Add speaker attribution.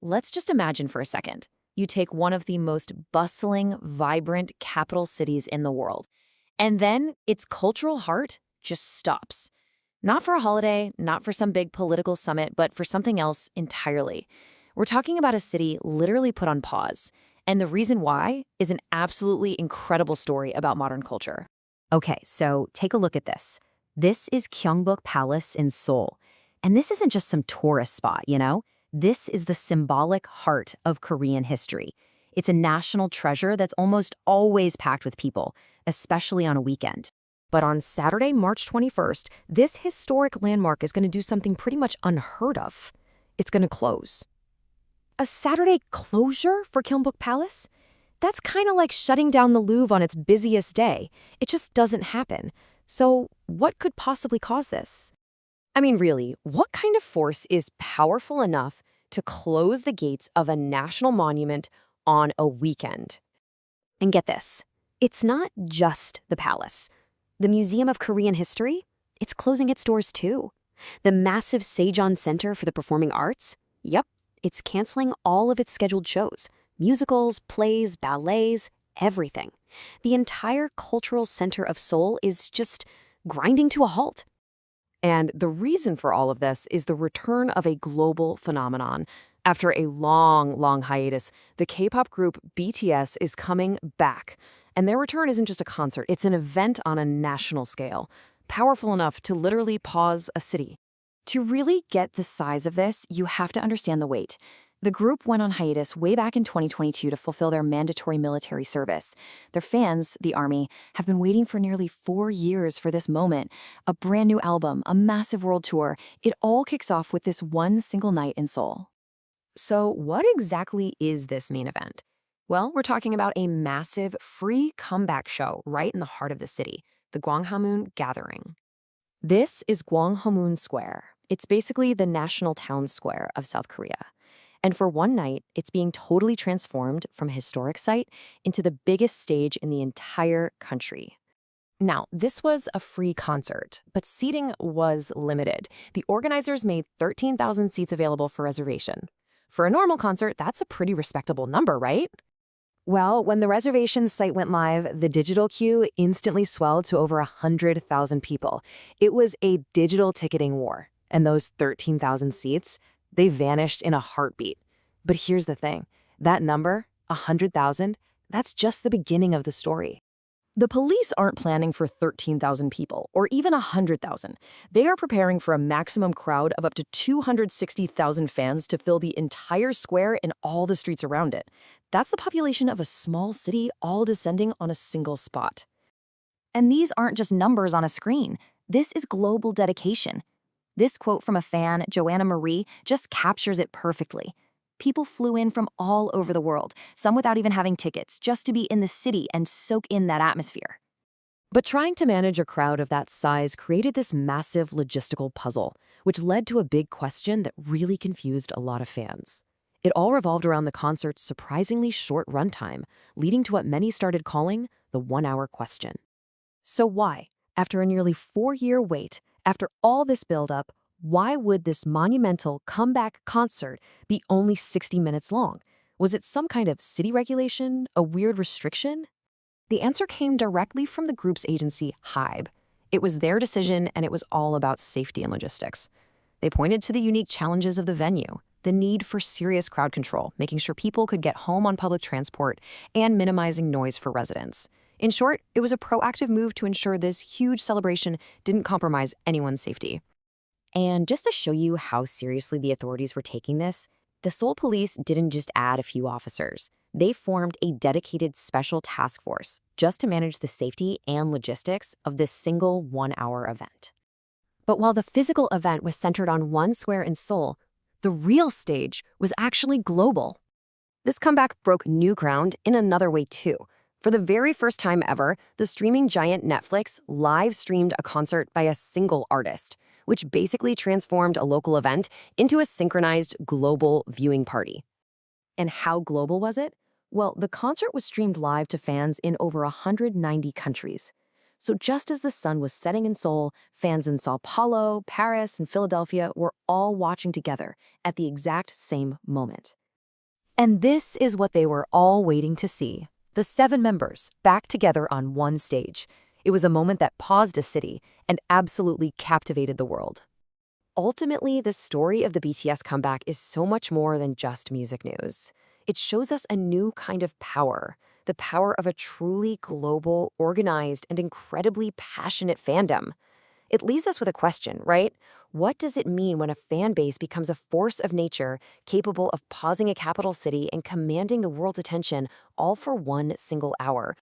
Speaker 1: Let's just imagine for a second. You take one of the most bustling, vibrant capital cities in the world, and then its cultural heart just stops. Not for a holiday, not for some big political summit, but for something else entirely. We're talking about a city literally put on pause. And the reason why is an absolutely incredible story about modern culture. Okay, so take a look at this. This is Gyeongbok Palace in Seoul. And this isn't just some tourist spot, you know? This is the symbolic heart of Korean history. It's a national treasure that's almost always packed with people, especially on a weekend. But on Saturday, March 21st, this historic landmark is going to do something pretty much unheard of. It's going to close. A Saturday closure for Gyeongbok Palace? That's kind of like shutting down the Louvre on its busiest day. It just doesn't happen. So what could possibly cause this? I mean, really, what kind of force is powerful enough to close the gates of a national monument on a weekend? And get this, it's not just the palace. The Museum of Korean History, it's closing its doors too. The massive Sejong Center for the Performing Arts, yep, it's canceling all of its scheduled shows. Musicals, plays, ballets, everything. The entire cultural center of Seoul is just grinding to a halt. And the reason for all of this is the return of a global phenomenon. After a long hiatus, the K-pop group BTS is coming back. And their return isn't just a concert, it's an event on a national scale, powerful enough to literally pause a city. To really get the size of this, you have to understand the weight. The group went on hiatus way back in 2022 to fulfill their mandatory military service. Their fans, the army, have been waiting for nearly 4 years for this moment. A brand new album, a massive world tour. It all kicks off with this one single night in Seoul. So what exactly is this main event? Well, we're talking about a massive free comeback show right in the heart of the city, the Gwanghamun Gathering. This is Gwanghamun Square. It's basically the national town square of South Korea. And for one night, it's being totally transformed from a historic site into the biggest stage in the entire country. Now, this was a free concert, but seating was limited. The organizers made 13,000 seats available for reservation. For a normal concert, that's a pretty respectable number, right? Well, when the reservation site went live, the digital queue instantly swelled to over 100,000 people. It was a digital ticketing war. And those 13,000 seats, they vanished in a heartbeat. But here's the thing. That number, 100,000, that's just the beginning of the story. The police aren't planning for 13,000 people or even 100,000. They are preparing for a maximum crowd of up to 260,000 fans to fill the entire square and all the streets around it. That's the population of a small city all descending on a single spot. And these aren't just numbers on a screen. This is global dedication. This quote from a fan, Joanna Marie, just captures it perfectly. People flew in from all over the world, some without even having tickets, just to be in the city and soak in that atmosphere. But trying to manage a crowd of that size created this massive logistical puzzle, which led to a big question that really confused a lot of fans. It all revolved around the concert's surprisingly short runtime, leading to what many started calling the 1-hour question. So why, after a nearly 4-year wait, after all this buildup, why would this monumental comeback concert be only 60 minutes long? Was it some kind of city regulation, a weird restriction? The answer came directly from the group's agency, HYBE. It was their decision, and it was all about safety and logistics. They pointed to the unique challenges of the venue, the need for serious crowd control, making sure people could get home on public transport, and minimizing noise for residents. In short, it was a proactive move to ensure this huge celebration didn't compromise anyone's safety. And just to show you how seriously the authorities were taking this, the Seoul police didn't just add a few officers. They formed a dedicated special task force just to manage the safety and logistics of this single 1-hour event. But while the physical event was centered on one square in Seoul, the real stage was actually global. This comeback broke new ground in another way too. For the very first time ever, the streaming giant Netflix live-streamed a concert by a single artist, which basically transformed a local event into a synchronized global viewing party. And how global was it? Well, the concert was streamed live to fans in over 190 countries. So just as the sun was setting in Seoul, fans in Sao Paulo, Paris, and Philadelphia were all watching together at the exact same moment. And this is what they were all waiting to see. The 7 members, back together on one stage. It was a moment that paused a city and absolutely captivated the world. Ultimately, the story of the BTS comeback is so much more than just music news. It shows us a new kind of power, the power of a truly global, organized, and incredibly passionate fandom. It leaves us with a question, right? What does it mean when a fan base becomes a force of nature capable of pausing a capital city and commanding the world's attention all for one single hour?